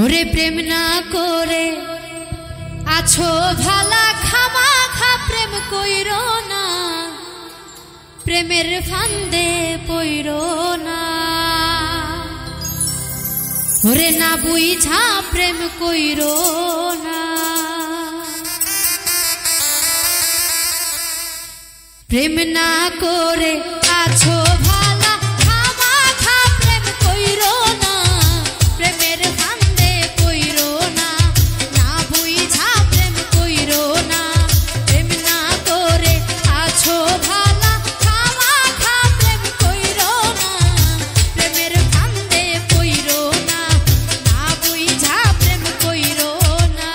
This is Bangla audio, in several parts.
ওরে প্রেম না করে আছো ভালা খামাখা প্রেম কইরো না, প্রেমের ফান্দে পইরো না। ওরে না বুঝা প্রেম কইরো না, প্রেম না করে আছো ভালা খামাখা প্রেম কইরো না, প্রেমের ফান্দে পইরো না, না বুঝা প্রেম কইরো না। প্রেম না করে আছো ভালা খামাখা প্রেম কইরো না, প্রেমের ফান্দে পইরো না, না বুঝা প্রেম কইরো না।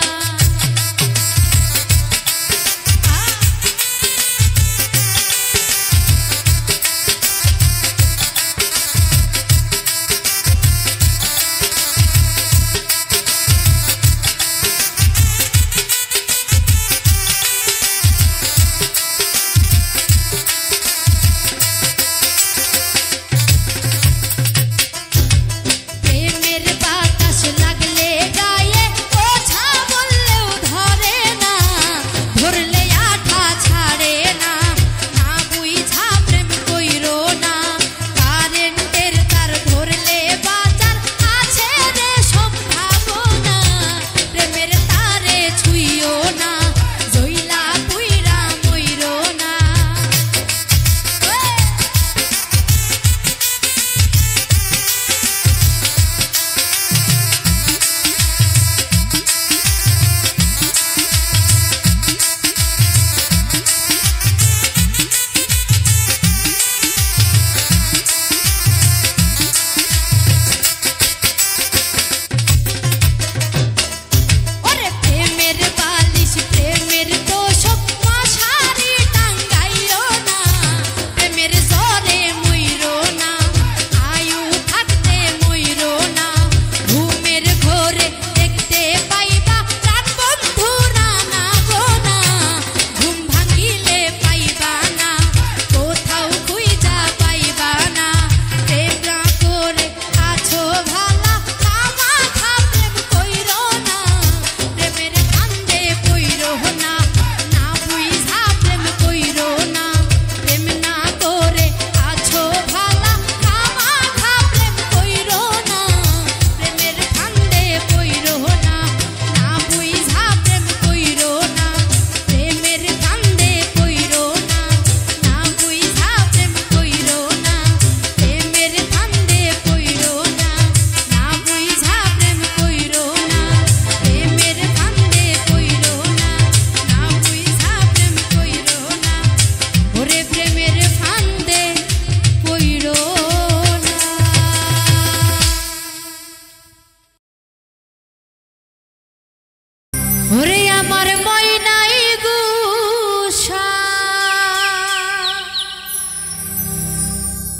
ওরে আমার ময়নাই গুসা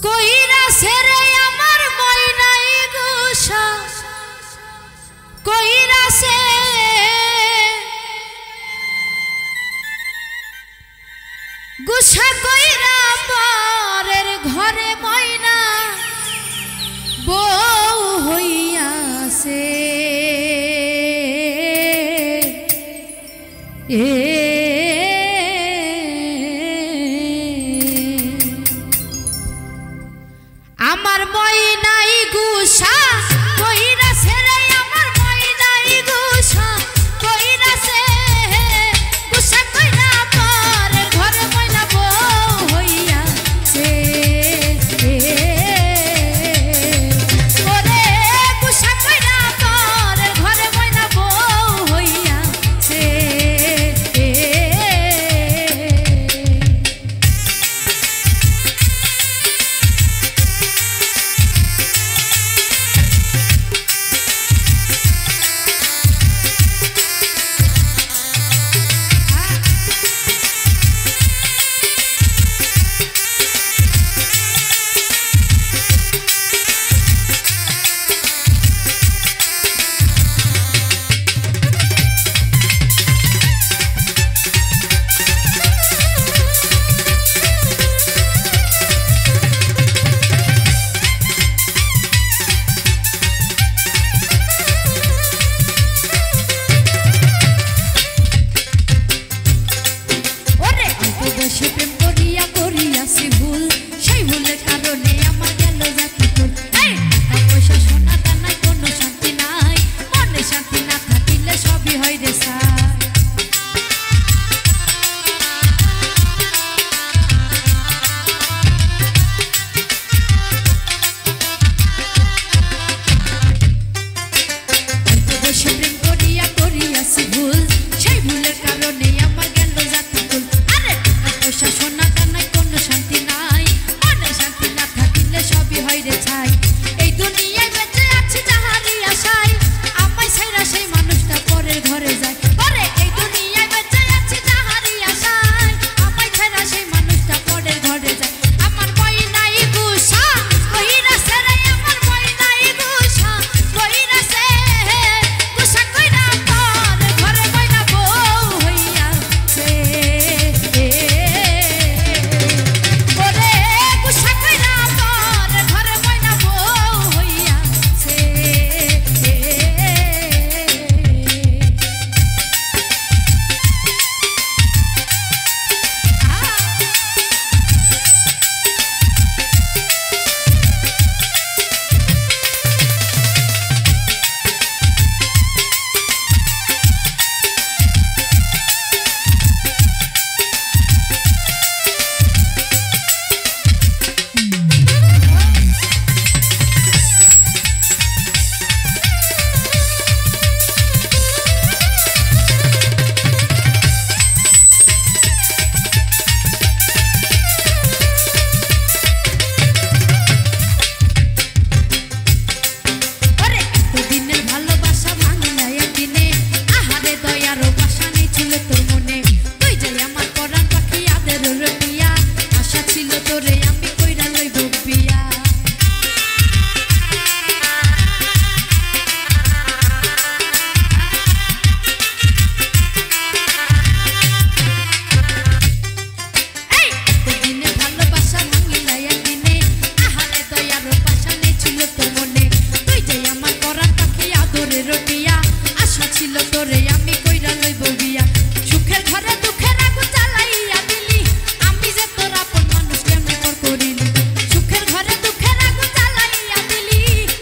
কইরা সেরে আমার ময়নাই গুসা কইরা সে গুসা কইরা পরের ঘরে ময়না বউ হইয়াছে। আমার ময়নাই গুসা কইরা ছেড়ে আমার ময়নাই গুসা কইরা সে গুসা কইরা পরে ঘরে ময়না বউ হইয়াছে। ওরে গুসা কইরা পরে ঘরে ময়না বউ হইয়াছে। বয়সে প্রেম করিয়া করিয়াছি ভুল, সেই ভুলের কারণে আমার গেল জাতি কুল। টাকা পয়সা সোনা দানায় কোনো শান্তি নাই, মনে শান্তি না থাকিলে সবই হয় রে ছাই। বয়সে প্রেম করিয়া করিয়াছি ভুল, সেই ভুলের কারণে আমার গেল জাতি কুল। আরে টাকা পয়সা সোনা দানায় কোনো শান্তি নাই, মনে শান্তি না থাকিলে সবই হয় রে ছাই। এই দুনিয়ায় বেঁচে আছি যাহারই আশায়, আমায় ছাইরা সেই মানুষটা পরের ঘরে যায়। আরে এই দুনিয়ায় বেঁচে আছি যাহারই আশায়, আমায় ছাইরা সেই মানুষটা পরের ঘরে যায়। আমার বই নাই গুসা কইরাছে রে, আমার বই নাই গুসা কইরাছে, গুসা কইরা পর ঘরে বইনা বউ হইয়াছে। ওরে গুসা কইরা পর ঘরে বইনা বউ হইয়াছে। ওরে এতদিনের ভালোবাসা ভাঙলা একদিনে, আহারে দয়ারও বাসা নেই ছিল তোর মনে। তুই যে আমার পরাণ পাখি আদের রটিয়া, আশা ছিল তোরে আমি কইরা লইব বিয়া। এই এতদিনের ভালোবাসা ভাঙলা একদিনে, আহারে দয়ারও বাসা নেই ছিল তোর মনে। তুই যে আমার পরাণ পাখি আদরে রটিয়া, আশা ছিল তোরে আমি কইরা লইব বিয়া। সুখের ঘরে দুঃখের আগুন জ্বালাইয়া দিলি, আমি যে তোর আপন মানুষ কেমনে পর করিলি। সুখের ঘরে দুঃখের আগুন জ্বালাইয়া দিলি,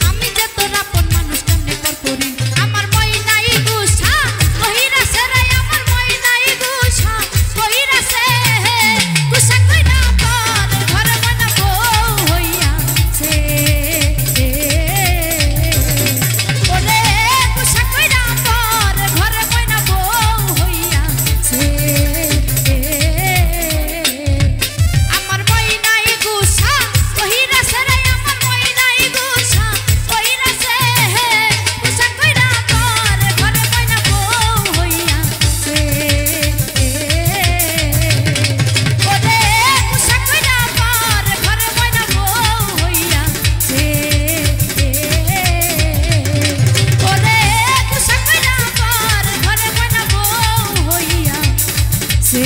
আমি যে তোর আপন মানুষ কেমনে পর করিলি। আমার মই নাই গুসা কইরাছে রে, আমার মই নাই গুসা কইরাছে, গুসা কইরা পর ঘরে বইনা বউ হইয়াছে। ওরে গুসা কইরা পর ঘরে বইনা বউ হইয়াছে। আমার মই নাই গুসা কইরাছে রে, আমার মই নাই গুসা কইরাছে, গুসা কইরা পর ঘরে বইনা বউ হইয়াছে। ওরে গুসা কইরা পর ঘরে বইনা বউ হইয়াছে। ওরে গুসা কইরা পর ঘরে বইনা বউ হইয়াছে।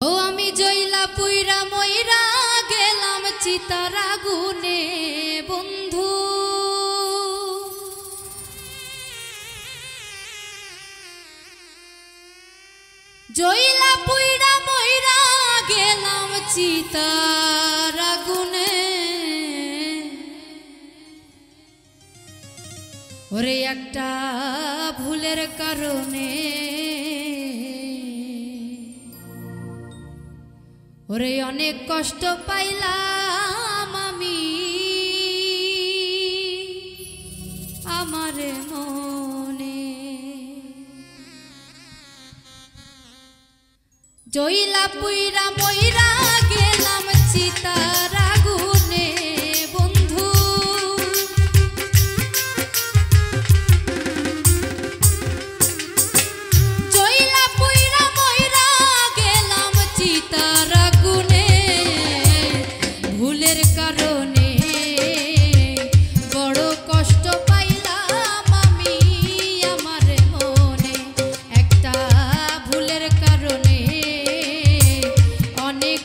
ও আমি জইলা পুইরা মইরা গেলাম চিতার আগুনে বন্ধু, জইলা পুইরা মইরা গেলাম চিতার আগুনে। ওরে একটা ভুলের কারণে, ওরে অনেক কষ্ট পাইলাম আমি আমার মনে। জইলা পুইরা মইরা গেলাম চিতার আগুনে বন্ধু, জইলা পুইরা মইরা গেলাম চিতার আগুনে। ভুলের কারণে বড় কষ্ট পাইলাম আমি আমার মনে। একটা ভুলের কারণে অনেক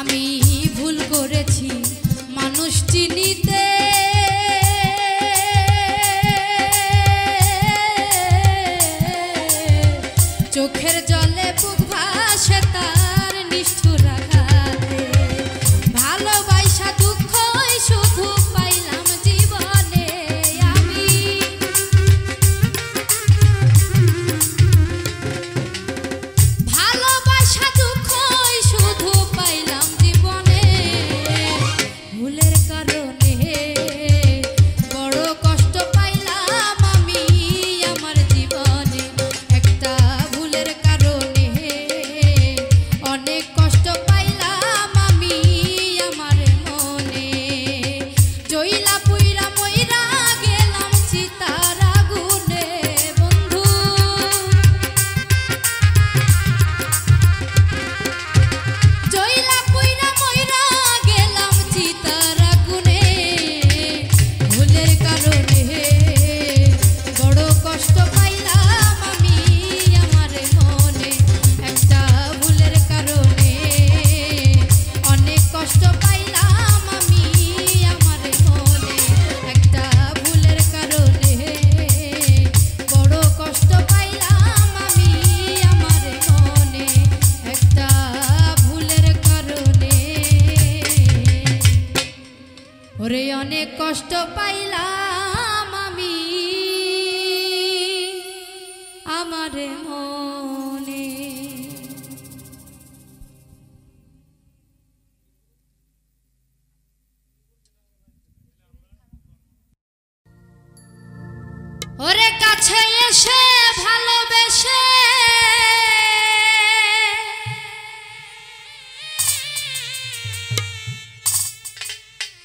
আমি ভুল করেছি মানুষ চিনিতে, চোখের জলে বুক ভাসে তার নিষ্ঠুর আঘাতে, ভালোবাসা দুঃখ শুধু পাইলাম জীবনে আমি। ভালোবাসা দুঃখ শুধু পাইলাম জীবনে, ভুলের কারণে বড় কষ্ট পাইলাম আমি আমার জীবনে। একটা ভুলের কারণে অনেক কষ্ট পাইলাম আমি আমার মনে। জইলা পুইরা মইরা গেলাম চিতার আগুনে বন্ধু, জইলা পুইরা মইরা গেলাম চিতার আগুনে, ভুলের কারণে বড় কষ্ট পাইলাম আমি আমার মনে। একটা ভুলের কারণে অনেক কষ্ট পাইলাম আমি আমার মনে। একটা ভুলের কারণে বড় কষ্ট পাইলাম আমি আমার মনে। একটা ভুলের কারণে ওরে অনেক কষ্ট পাইলাম আমি আমার মনে। ওরে কাছে এসে ভালোবেসে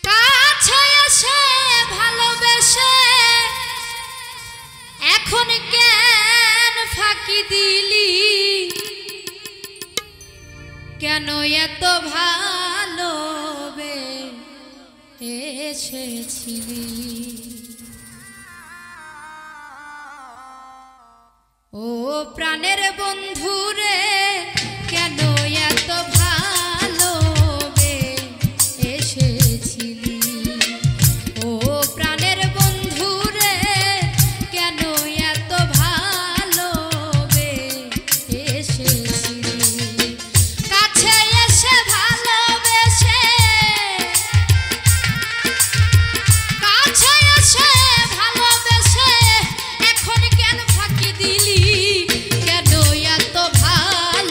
কাছে এসে ভালোবেসে এখন কেন ফাঁকি দিলি, কেন এত ভালোবেসেছিলি। ও প্রাণের বন্ধু রে কেন এত ভালোবেসেছিলি। ও প্রাণের বন্ধু রে কেন এত ভালোবেসেছিলি। কাছে এসে ভালোবেসে কাছে এসে ভালোবেসে এখন কেন ফাঁকি দিলি, কেন এত ভালো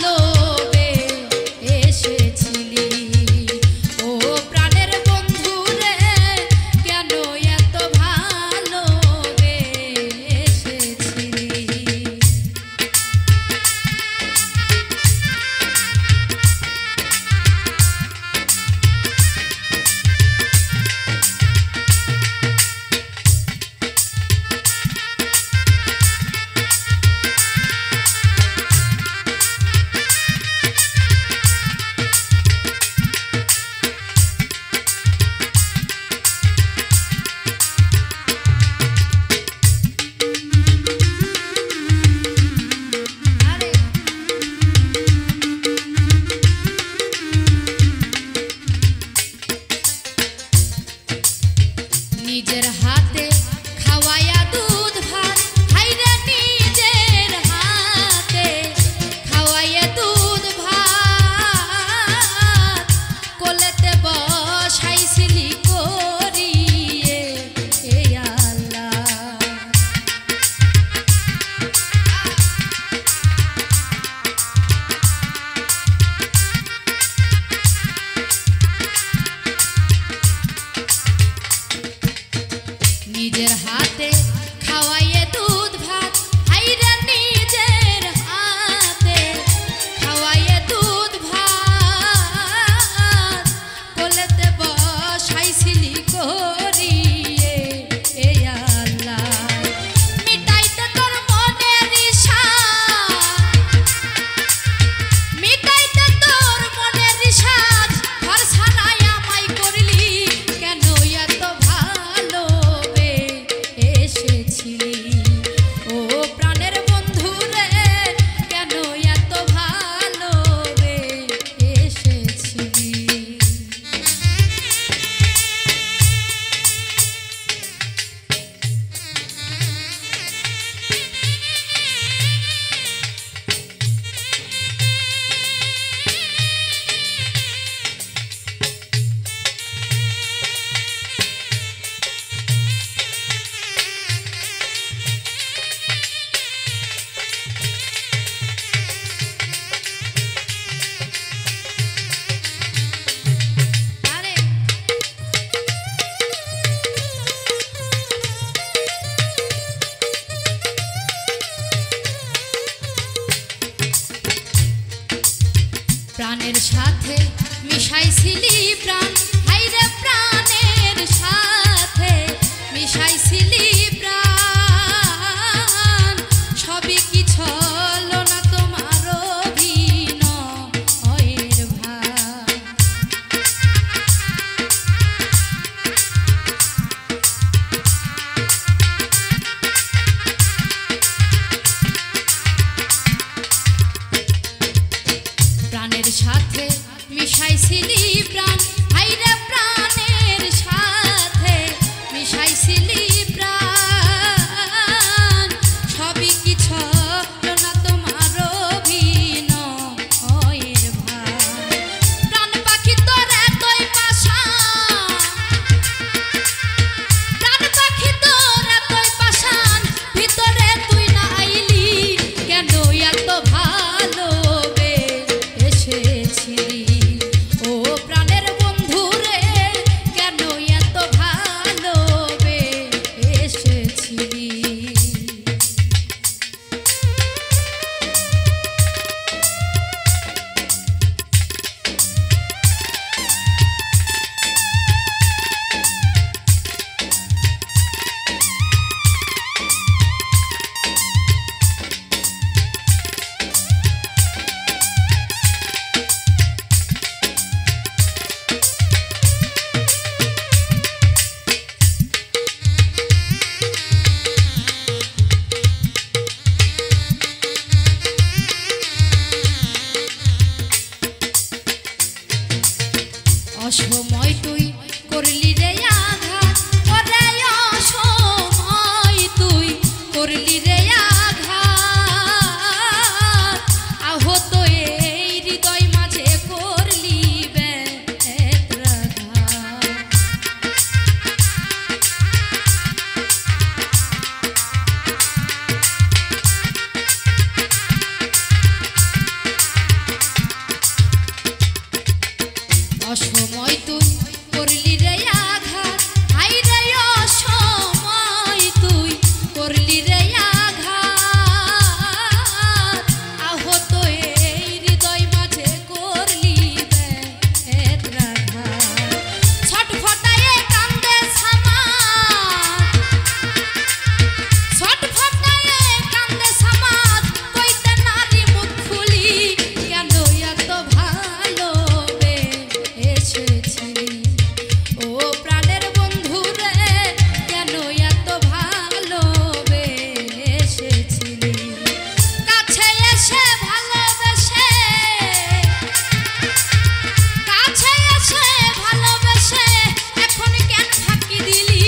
মিশাইছিলি প্রাণ হাইরে প্রাণের সাথে মিশাইছিলি প্রাণ সবই কি ছলো না তোমার অভিনয়ের ভার প্রাণের সাথে মিশাইছিলি প্রাণ হাইরে প্রাণের সাথে মিশাইছিলি প্রাণ সবই কি ছলো না তোমার অভিনয়ের ভার প্রাণ পাখি তোর এতই পাশান প্রাণ পাখি তোর এতই পাশান ভিতরে তুই না আইলি কেন এত ভালো ও প্রাণের বন্ধু রে কেন এত ভালোবেসেছিলি অসময় তুই করলি রে আঘাত ওরে অসময় তুই করলি রে আঘাত আহত এই হৃদয় মাঝে করলি ব্যথাঘাত অসময় তুই করলি রে আঘাত হাইরে অসময় তুই করলি রে আঘাত আহত এই হৃদয় মাঝে করলি ব্যথাঘাত ছটফটায়ে কান্দে সামাদ ছটফটায়ে কান্দে সামাদ কইতে নারী মুখ খুলি কেন এত ভালো এসেছিলি ও প্রাণের বন্ধু রে কেন এত ভালোবেসেছিলি কাছে এসে ভালোবেসে কাছে এসে ভালোবেসে এখন কেন ফাঁকি দিলি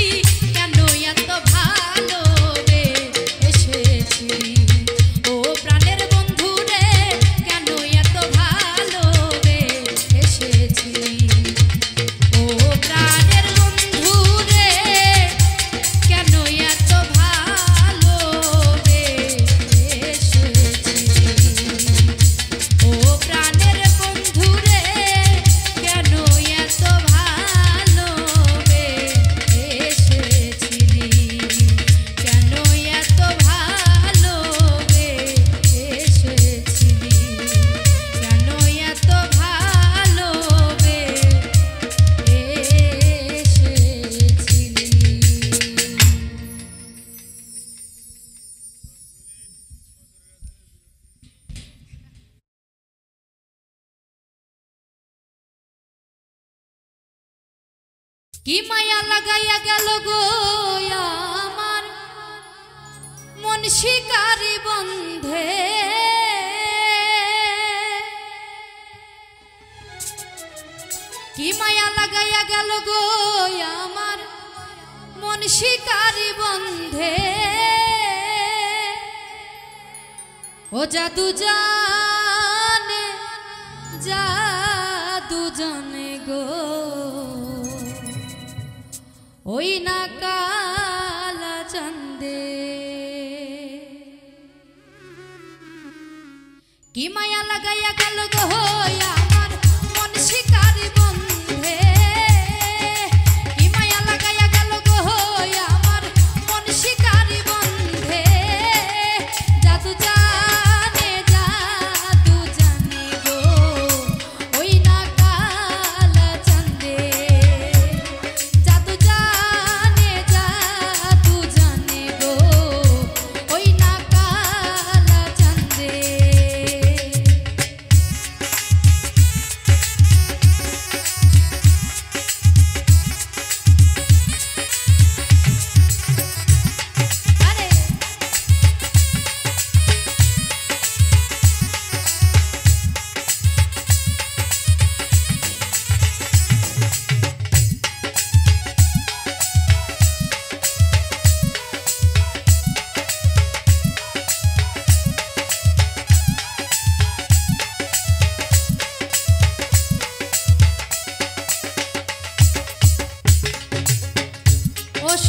কেন এত ভালোবেসেছিলি ও প্রাণের বন্ধু রে কেন এত ভালোবেসেছিলি ও প্রাণের বন্ধু রে কেন এত ভালোবেসেছিলি ও প্রাণের বন্ধু রে কেন এত ভালোবেসেছিলি কেন এত ভালোবেসেছিলি কেন এত কি মায়া লাগাইয়া গেল গো আমার মন শিকারি বন্ধে কি মায়া লাগাইয়া গেল গো আমার মন শিকারি বন্ধে ও জাদু জানে গো ওই না কালা চাঁদে কি মায়া লাগাইয়া গেল গো আমার মন শিকারি বন্ধে কি মায়া লাগাইয়া গেল গো আমার মন শিকারি বন্ধে জাদু জানে গো ওই না কালা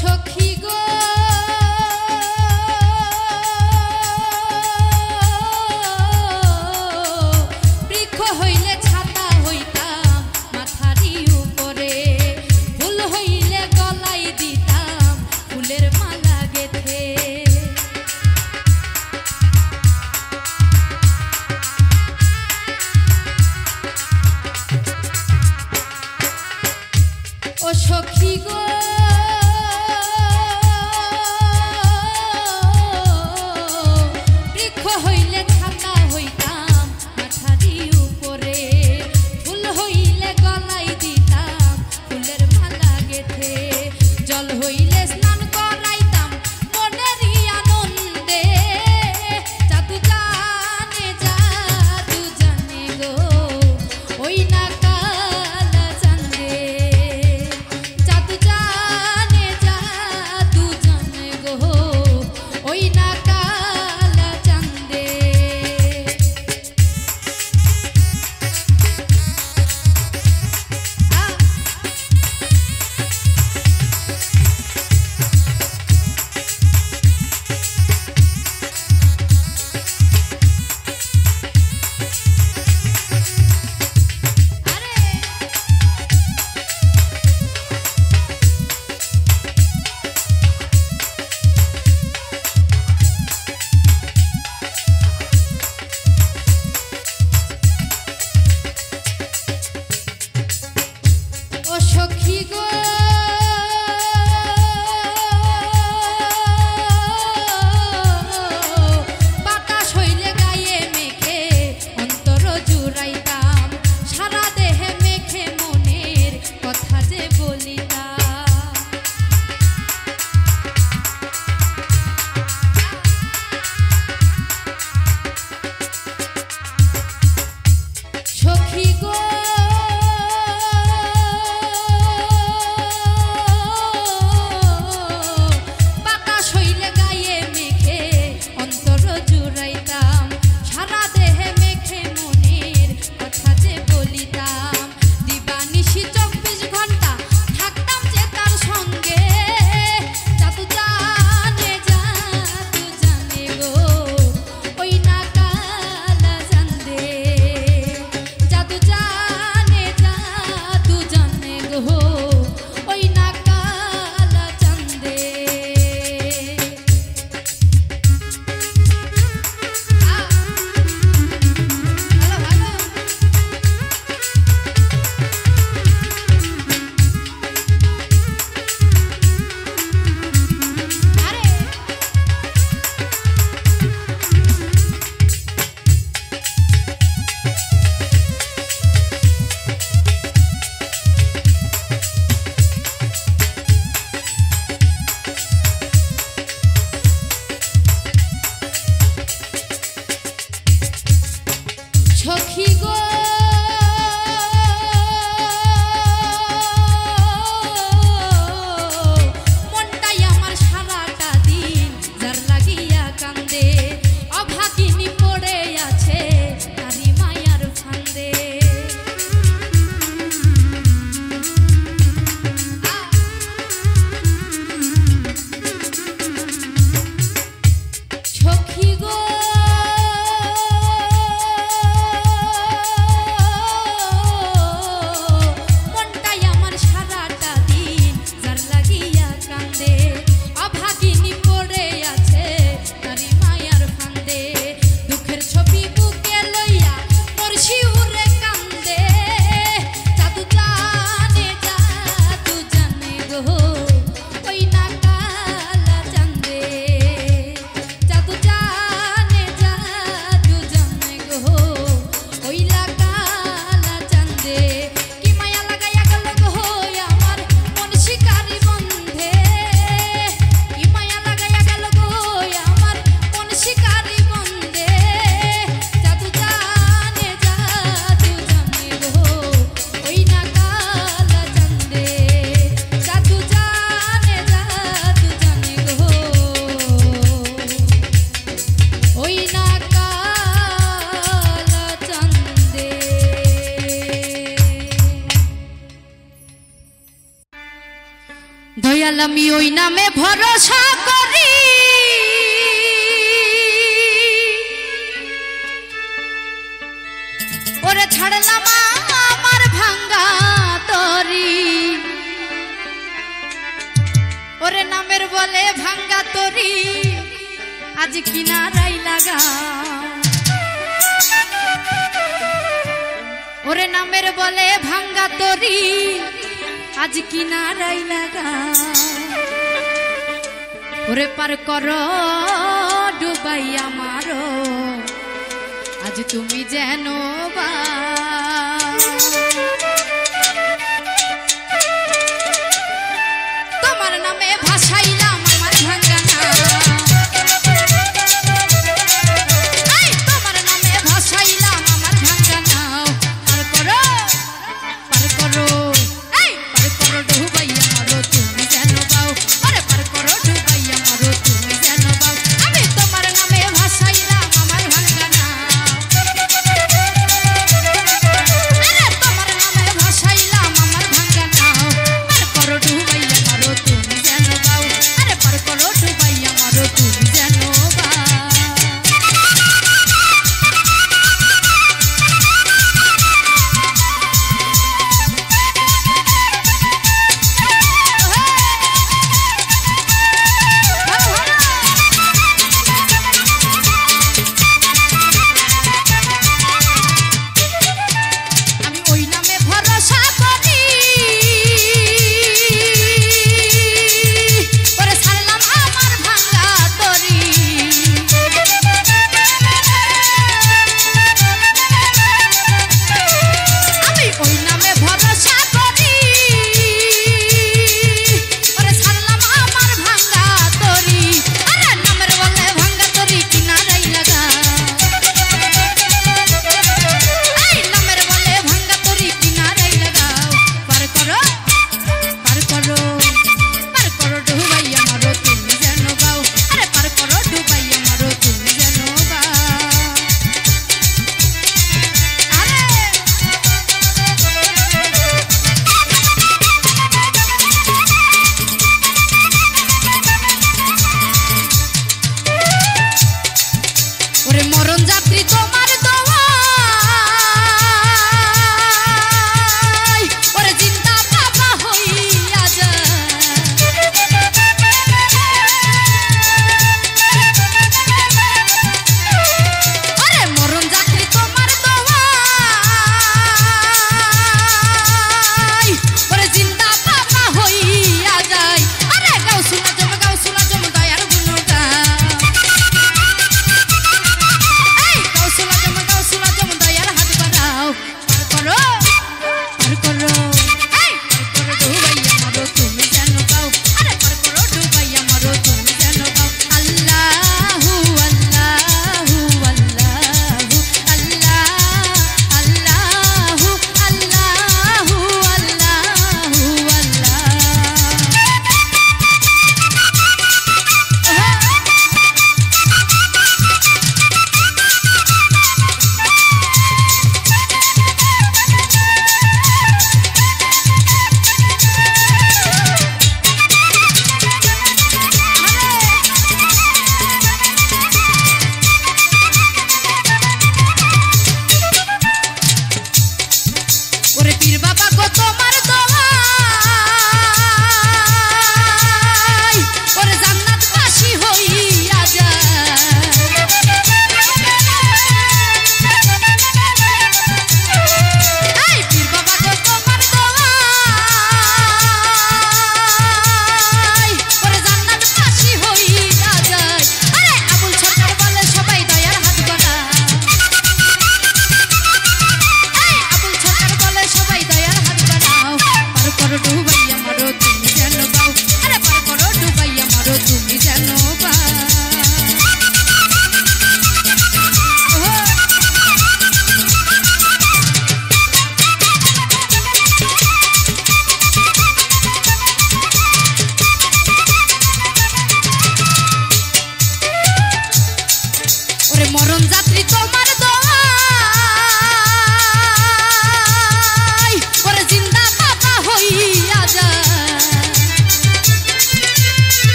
সখী গো বৃক্ষ হইলে ছাতা হইতাম মাথারি উপরে, ফুল হইলে গলায় দিতাম ফুলের মালা গেথে। ও সখী গো বৃক্ষ হইলে ছাতা হইতাম মাথারি উপরে, ফুল হইলে গলায় দিতাম ফুলের মালা গেথে। জল হইলে স্নান করাইতাম মনেরই আনন্দে, জাদু জানে গো ওই না কালা জানে, জাদু জানে দয়াল আমি ওই নামে ভরসা করি, ওরে ছাড়লাম আমার ভাঙ্গা তরি, ওরে নামের বলে ভাঙ্গা তরি আজ কিনারাই লাগা, ওরে নামের বলে ভাঙ্গা তরি আজ কিনারাই লাগা, ওরে পার করো ডুবাই আমারো আজ তুমি যেন বা, তোমার নামে ভাসাইলাম আমার ভাঙ্গা নাও, তোমার নামে ভাসাইলাম আমার ভাঙ্গা নাও, পার করো পার করো ডুবাই আমারো তুমি যেন বাও, আরে পার করো ডুবাই আমারো তুমি যেন বাও, আমি তোমার নামে ভাসাইলাম আমার ভাঙ্গা নাও, আরে তোমার নামে ভাসাইলাম আমার ভাঙ্গা নাও, পার করো ডুবাই আমারো তুমি যেন বাও, আরে পার করো ডুবাই আমারো তুমি যেন বাও।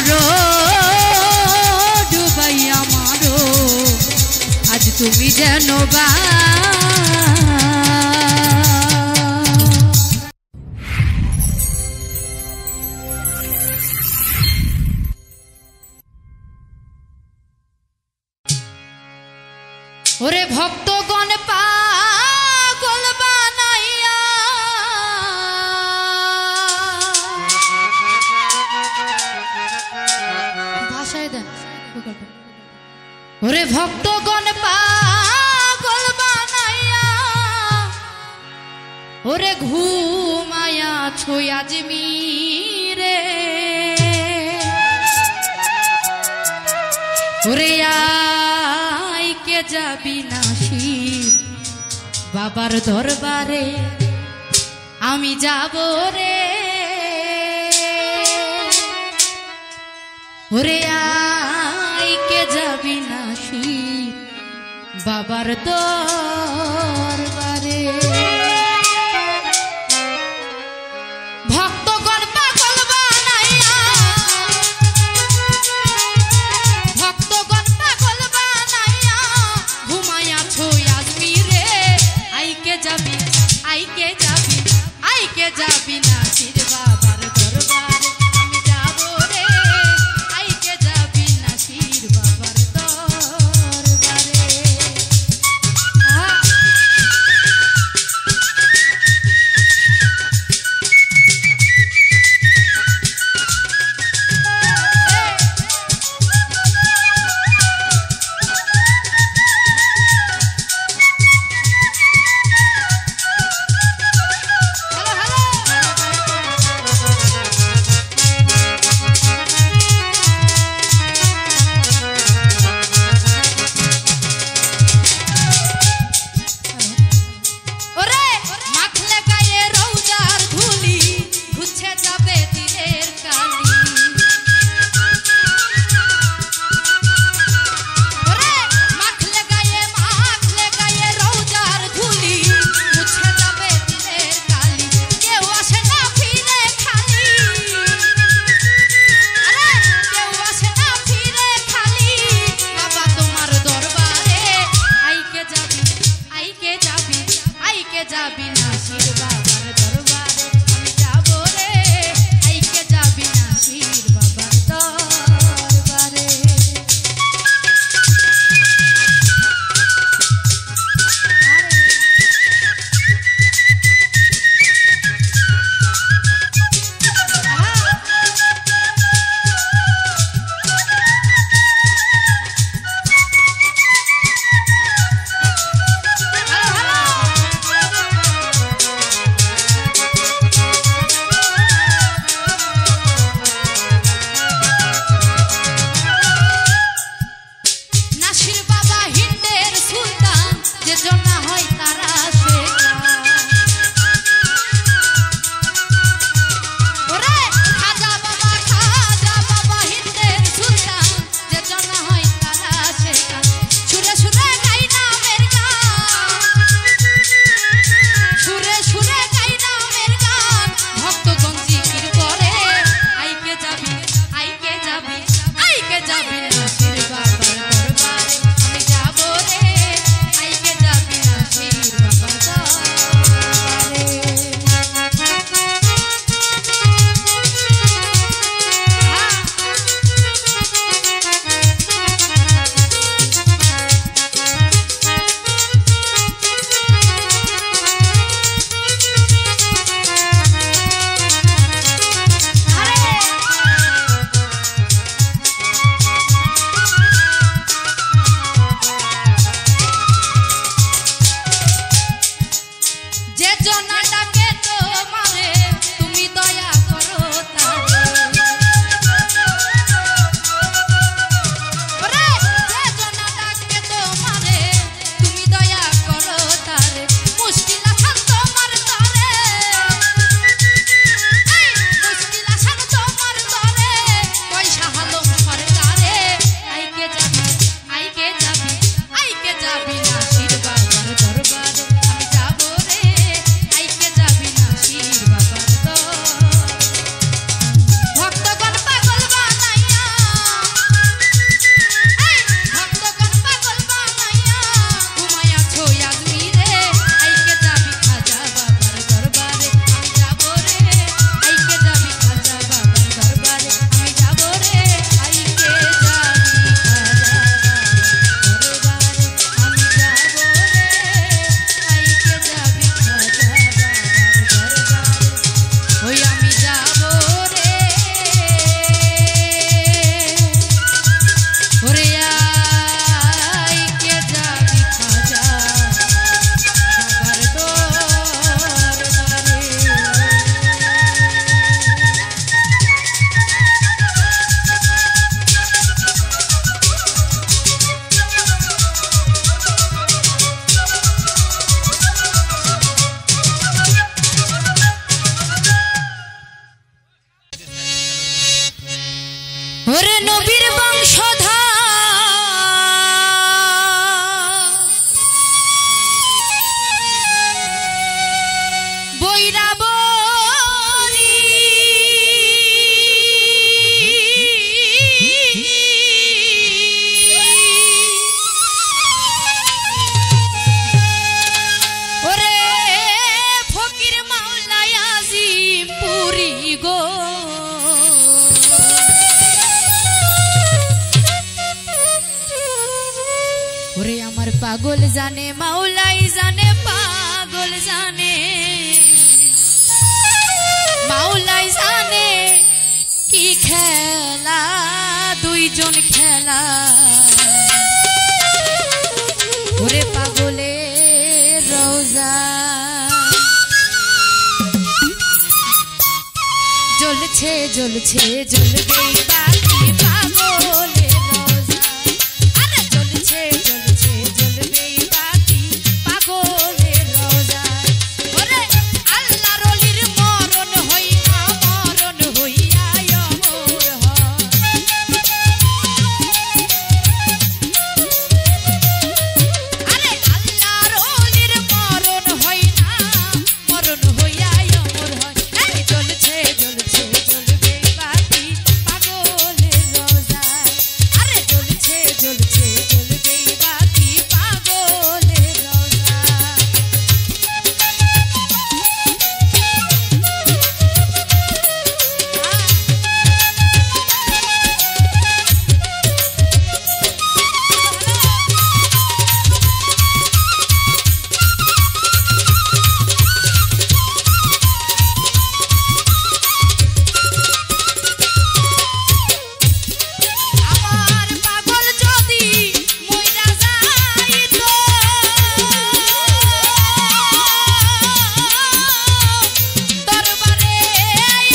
করো ডুবাইয়া মারো আজ তুমি যেন বা ওরে ভক্তগণ পাগল বানাইয়া ভাষায় দেন ওরে ভক্তগণ পাগল বানাইয়া ওরে ঘুমায়া ছই আজমিরে ওরে কে যাবি না শিব বাবার দরবারে আমি যাব রে ওরে আই কে যাবি না শিব বাবার দরবারে ভক্তগণ পাগল বানাইয়া ভক্তগণ পাগল বানাইয়া ঘুমায়া ছই আজমিরে আইকে যাবি আইকে যাবি আইকে যাবি না শির বাবার দরবারে আমি যাব রে আইকে যাবি না শির বাবার দরবারে ওরে নবীর বংশধর বৈরাবরী ওরে ফকির মাওলাই আজিম পুরী গো ওরে আমার পাগল জানে মাওলাই জানে পাগল জানে মাওলাই জানে কি খেলা দুইজন খেলা ওরে পাগলের রোজা জ্বলছে জ্বলছে জ্বলবে বাতি পাগলের রোজা আরে জ্বলছে জ্বলছে জ্বলবে বাতি পাগলের রোজা ওরে আল্লাহর ওলির মরণ হইয়া অমর হয় আরে আল্লাহর ওলির মরণ হইয়া অমর হয় এই জ্বলছে জ্বলছে জ্বলবে বাতি পাগলের রোজা আরে জ্বলছে জ্বলছে জ্বলবে বাতি পাগলের রোজা আমার পাগল যদি মইরা যাইতো দরবারে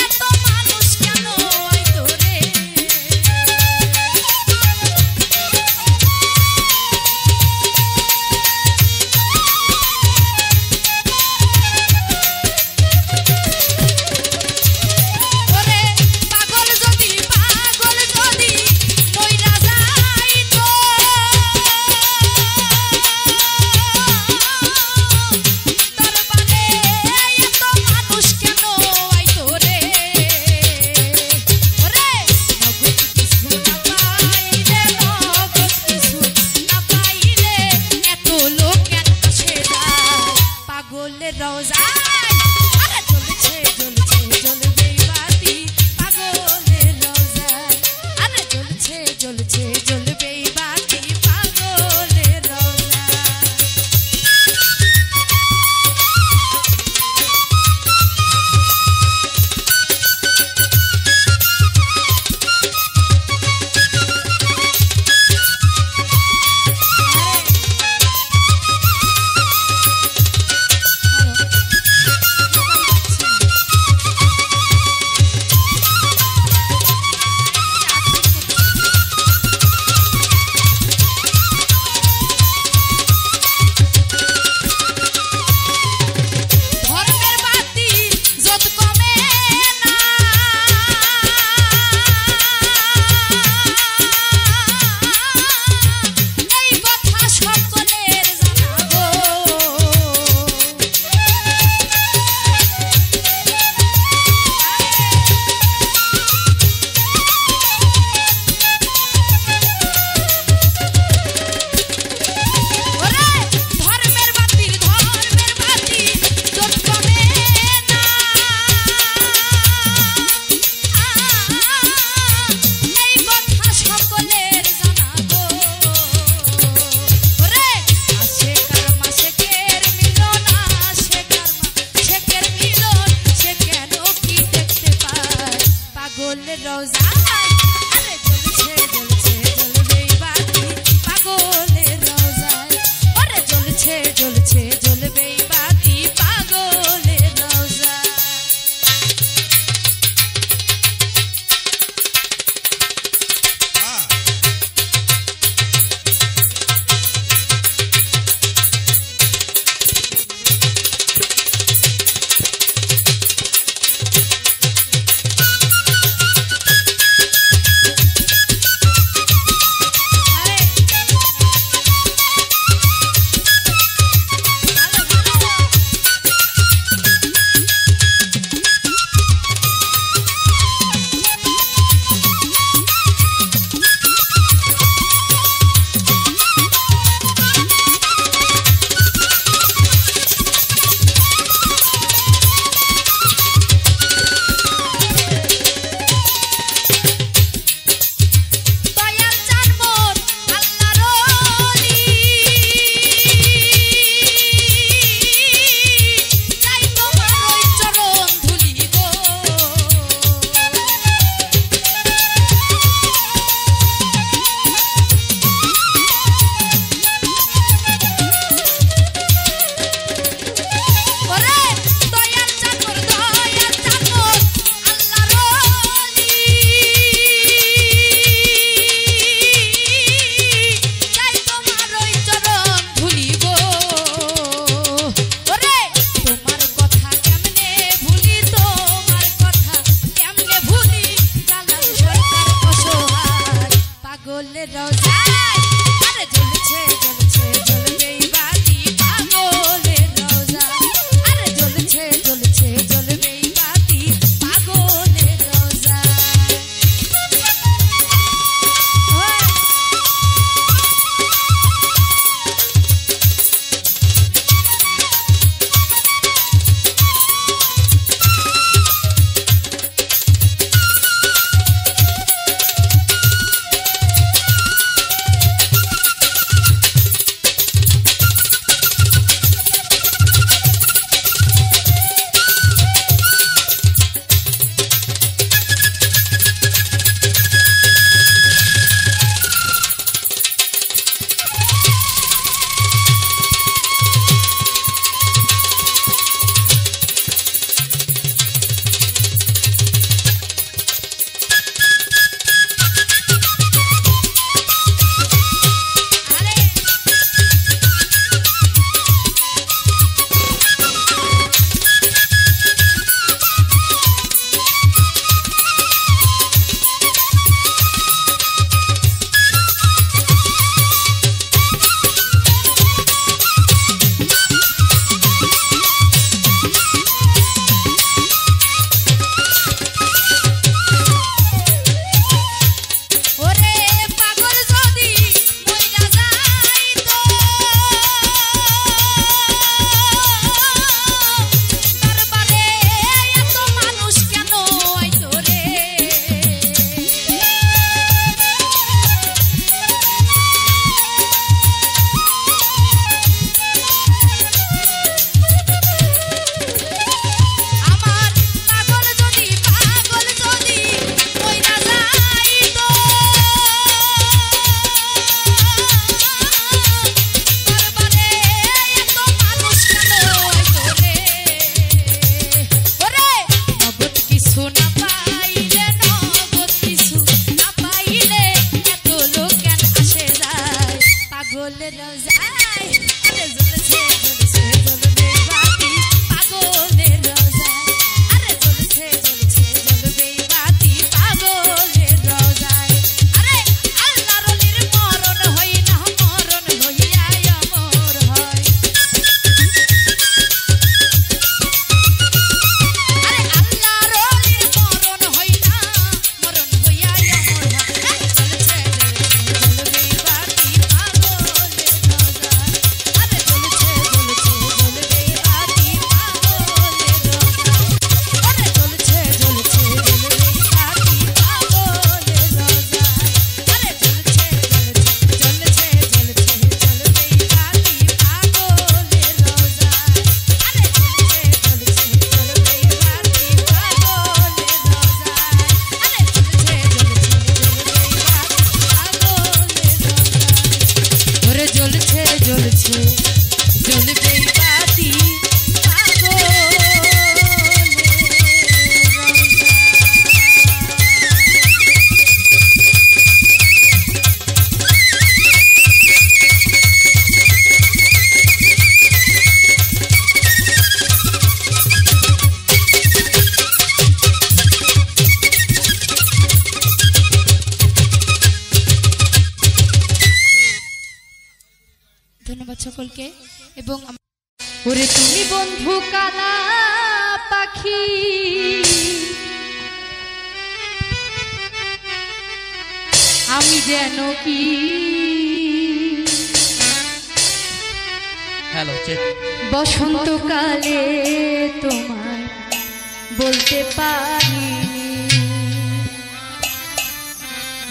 এত মানুষ কেন আইতো রে ওরে পাগল যদি মইরা যাইতো দরবারে এত মানুষ কেন আইতো রে ওরে নগদ কিছু না পাইলে এত লোক কেন আসে যায় পাগলের রোজায় আরে জ্বলছে জ্বলছে জ্বলবে বাতি পাগলের রোজায় আরে জ্বলছে জ্বলছে জ্বলবে বাতি পাগলের রোজায় সকলকে। এবং ওরে তুমি বন্ধু কালা পাখি, আমি যেন কি বসন্তকালে তোমায় বলতে পারি,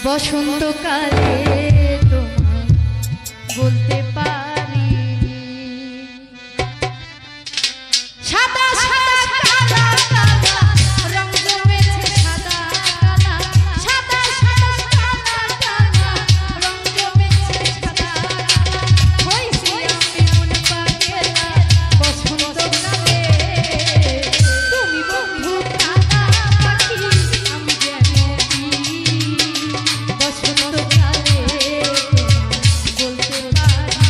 বসন্তকালে তোমায় বলতে পারি। সাদা সাদা কালা কালা রং জমেছে, সাদা কালা সাদা সাদা কালা কালা রং জমেছে, সাদা হইছি আমি মন পাগেলা বসন্তকালে। তুমি বন্ধু কালা পাখি, আমি যেন কি বসন্তকালে বলতে পারি।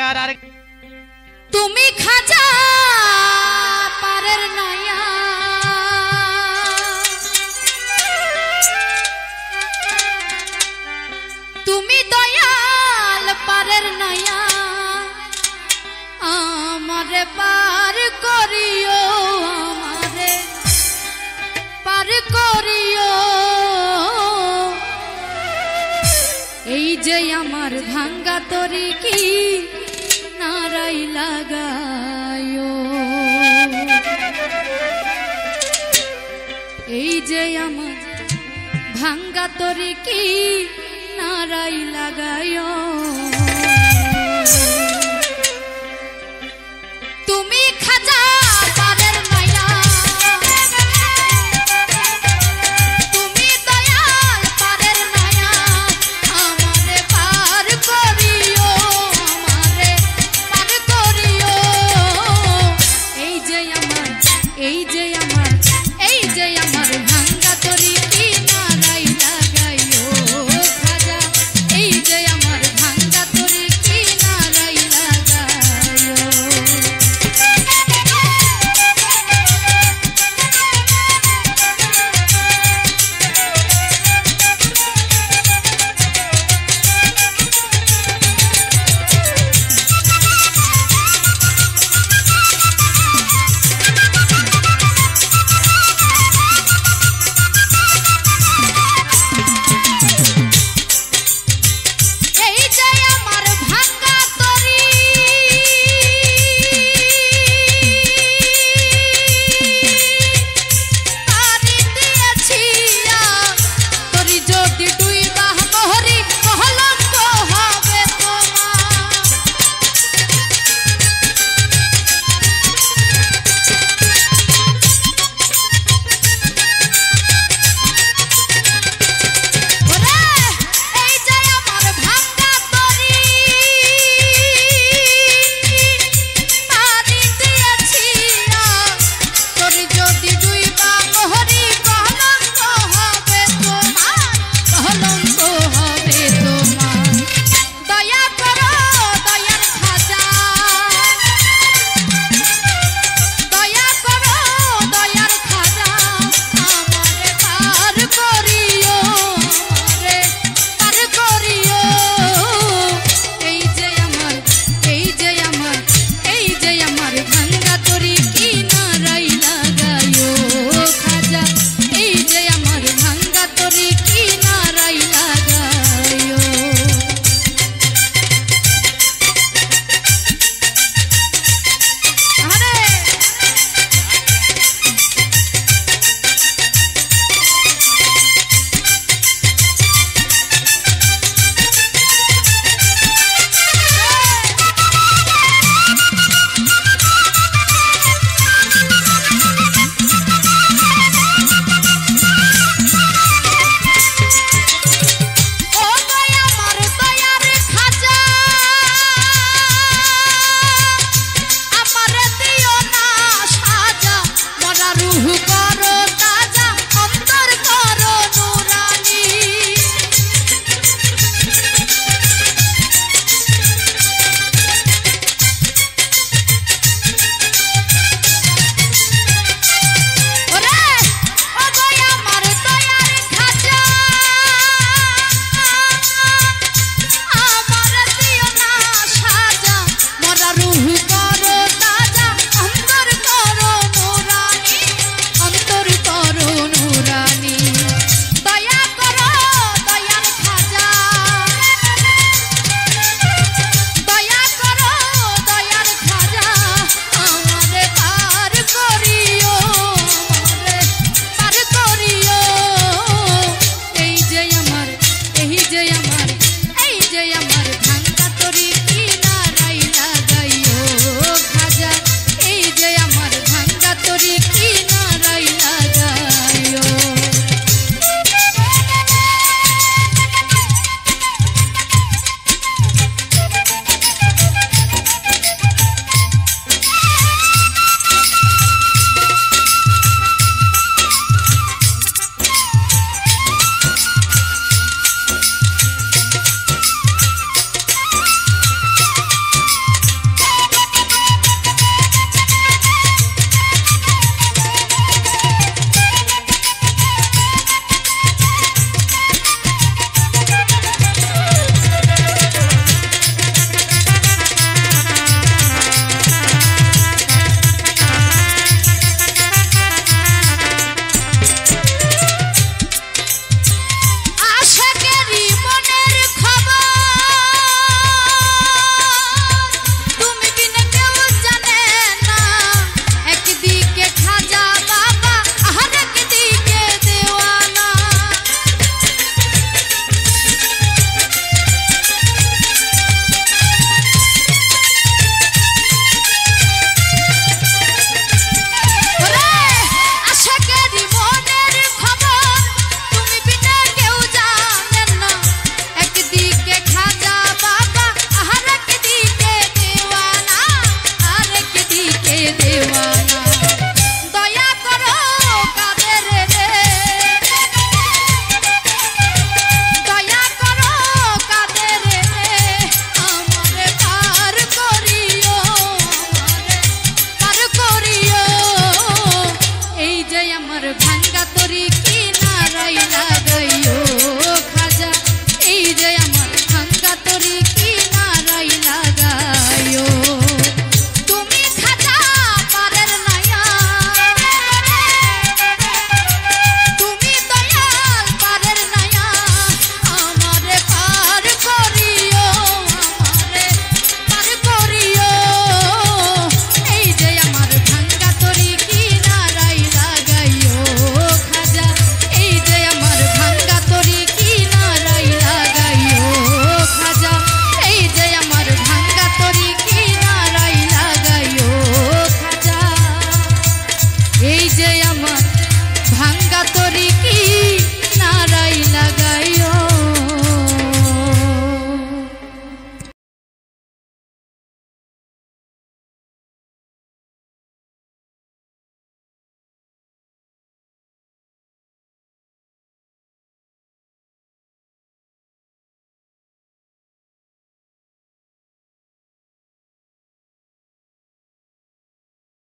আর তুমি খাজা পারের নয়া তুমি দয়াল পারের নয়া আমারে পার করিও আমারে পার করিও এই যে আমার ভাঙ্গা তরি কি নারাই লাগায়ো এই যে আমার ভাঙ্গা তরি কি নারাই লাগায়ো